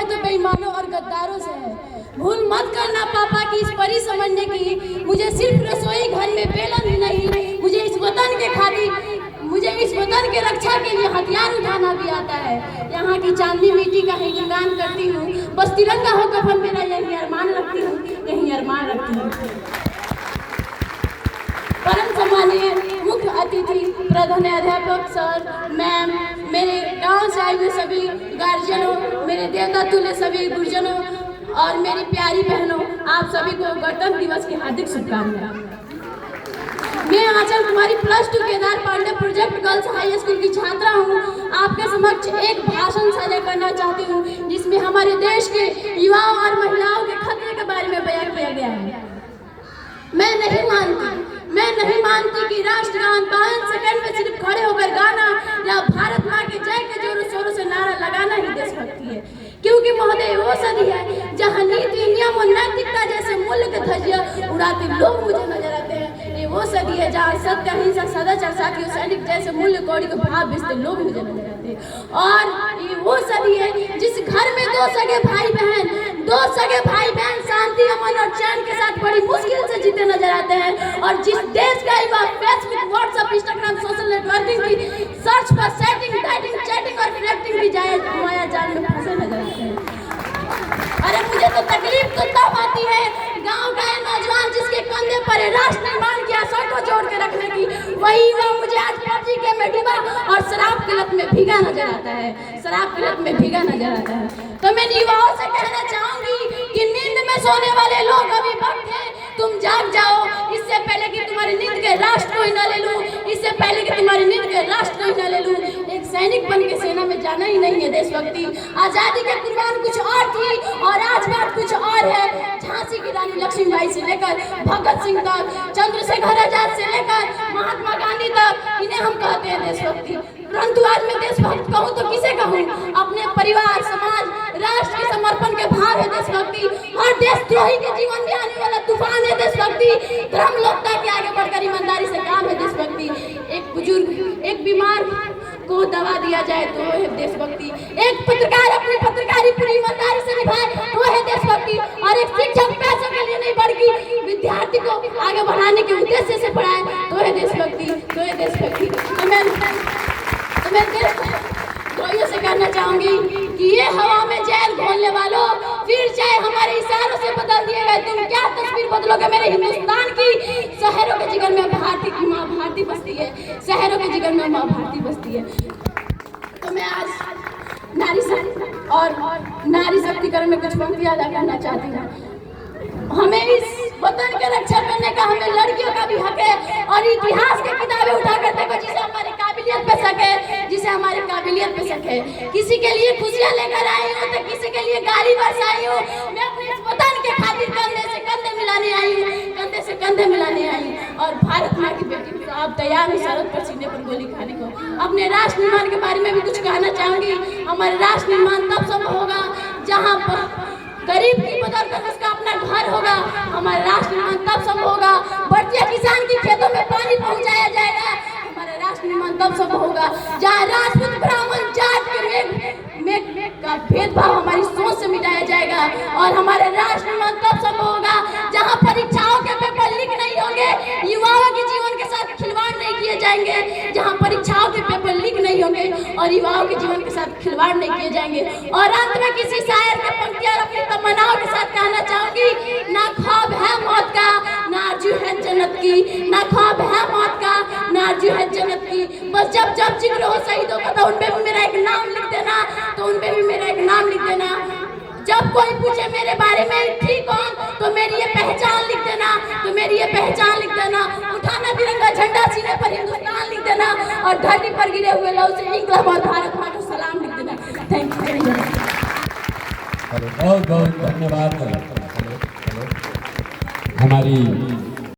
है तो बेईमानों और गद्दारों से है। भूल मत करना पापा की इस परी समझने की, मुझे सिर्फ रसोई घर में बेलन ही नहीं, मुझे इस वतन के खातिर, मुझे इस वतन के रक्षा के लिए हथियार उठाना भी आता है। यहाँ की चांदी मिट्टी का ही गुणगान करती हूँ, बस तिरंगा हो कफन मेरा यही अरमान रखती हूँ, यही अरमान रखती हूँ। परम सम्मानीय मुख्य अतिथि, प्रधान अध्यापक सर, मैम, मेरे गांव से आए हुए सभी गार्जियनों, मेरे देवता तुल्य सभी गुरुजनों और मेरी प्यारी बहनों, आप सभी को गणतंत्र दिवस की हार्दिक शुभकामनाएं। मैं Anchal Kumari +2 Kedar Pandey project girls high school की छात्रा हूँ। आपके समक्ष एक भाषण साझा करना चाहती हूँ जिसमें हमारे देश के युवाओं और महिलाओं के खतरे के बारे में बयान किया गया है। मैं नहीं मानती कि राष्ट्रगान 52 सेकंड में सिर्फ खड़े होकर गाना या भारत माँ की जय के जोरों शोरों से नारा लगाना ही देशभक्ति है, क्योंकि महोदय वो सदी है जहाँ नीति, नियम और नैतिकता जैसे मूल्य के धज्जियां उड़ाते लोग मुझे नजर आते हैं। ये वो सदी है जहाँ सत्य, अहिंसा, सदाचार, साथी और सैनिक जैसे मूल्य कौड़ी को भाव बेचते लोग मुझे नजर आते हैं। और ये वो सदी है जिस घर में दो सगे भाई बहन शांति, अमन और चैन के साथ बड़ी मुश्किल से जीते नजर आते हैं, और जिस देश का युवा Facebook, WhatsApp, Instagram, social networking की सर्च पर सेटिंग, डाइटिंग, चैटिंग और फ्लर्टिंग की माया जाल में फंसे नजर आते हैं। अरे मुझे तो तकलीफ तो तब आती है गांव का नौजवान जिसके कंधे पर राष्ट्र निर्माण की आशा को जोड़ के रखने की, वही युवा मुझे आज PUBG के में डूबा और शराब की लत में भीगा नजर आता है, शराब की लत में भीगा नजर आता है। तो मैं युवाओं से कहना चाहूंगी कि नींद में सोने वाले लोग अभी वक्त है, तुम जाग जाओ, इससे पहले कि तुम्हारी नींद के राष्ट्र को ही न ले लूं, इससे पहले कि तुम्हारी नींद के राष्ट्र को ही न ले लूं। एक सैनिक बन के सेना में जाना ही नहीं है देशभक्ति। आजादी के कुर्बान कुछ और थी और आज बात कुछ और है। झांसी की रानी लक्ष्मीबाई से लेकर भगत सिंह तक, चंद्रशेखर आजाद से लेकर महात्मा गांधी तक, इन्हें हम कहते हैं देशभक्ति। परंतु आज मैं देशभक्त कहूँ तो किसे कहूँ? अपने परिवार, समाज, राष्ट्र के समर्पण के भाव है देशभक्ति। हर देशद्रोही के जीवन में आने वाला तूफान है देशभक्ति। धर्म, लोकता के आगे बढ़कर ईमानदारी से काम है देशभक्ति। एक बुजुर्ग, एक बीमार को दवा दिया जाए तो है देशभक्ति। एक पत्रकार अपनी पत्रकारी पूरी ईमानदारी से निभाए तो है देशभक्ति। और एक शिक्षक पैसों के लिए नहीं बल्कि विद्यार्थी को आगे बढ़ाने के उद्देश्य से पढ़ाए तो है देशभक्ति, तो है देशभक्ति। तो मैं देशद्रोहियों से कहना चाहूंगी कि ये हवा में जहर घोलने वालों, फिर चाहे हमारे इशारों से बदल दिए गए, तुम क्या तस्वीर बदलोगे मेरे हिंदुस्तान की? शहरों के जिगर में भारती की माँ भारती बसती है, शहरों के जिगर में माँ भारती बसती है। तो मैं आज नारी शक्तिकरण में कुछ पंक्तियां अदा करना चाहती हूँ। हमें इस वतन के रक्षा करने का, हमें लड़कियों का भी हक है, और इतिहास की किताबें उठा कर देखो जिसे हमारी काबिलियत पे शक है, जिसे हमारी काबिलियत पे शक है। किसी के लिए खुशियां लेकर आई हूँ तो किसी के लिए गाली बरसाई हूँ। मैं अपने इस वतन के खातिर कंधे से कंधे मिलाने आई हूँ, कंधे से कंधे मिलाने आई हूँ। और भारत माँ की बेटी तो आप तैयार हो सरहद पर सीने पर गोली खाने को। अपने राष्ट्र निर्माण के बारे में भी कुछ कहना चाहूंगी। हमारे राष्ट्र निर्माण तब संभव होगा जहाँ गरीब की मदद कर उसका अपना घर होगा। हमारा राष्ट्र निर्माण तब संभव होगा बढ़िया किसान की खेतों में पानी पहुंचाया जाएगा। हमारा राष्ट्र निर्माण तब संभव होगा जहाँ राजपूत, ब्राह्मण, जाट के मेघ का भेदभाव हमारी सोच से मिटाया जाएगा। और हमारे राष्ट्र निर्माण तब संभव होगा जहाँ परीक्षाओं के पेपर लीक नहीं होंगे, युवाओं के जीवन के साथ खिलवाड़ नहीं किए जाएंगे, जहाँ परीक्षाओं के पेपर लीक नहीं होंगे और युवाओं के जीवन के साथ खिलवाड़ नहीं किए जाएंगे। और अंत में किसी शायर के पंक्तियां अपनी तमन्नाओं के साथ कहना चाहूंगी, ना ख्वाब है मौत का, ना आरज़ू है जन्नत की, ना ख्वाब है मौत का, ना आरज़ू है जन्नत की। बस जब जब जिक्र हो शहीदों का तो उनपे भी मेरा एक नाम लिख देना, तो उनपे भी मेरा एक नाम लिख देना। जब कोई पूछे मेरे बारे में ठीक कौन, तो मेरी ये पहचान लिख देना, तो मेरी ये पहचान लिख देना। उठाना तिरंगा झंडा, सीने पर हिंदुस्तान लिख देना, और धरती पर गिरे हुए लहू से इंकलाब और भारत माँ को सलाम लिख देना। Thank you. बहुत बहुत धन्यवाद हमारी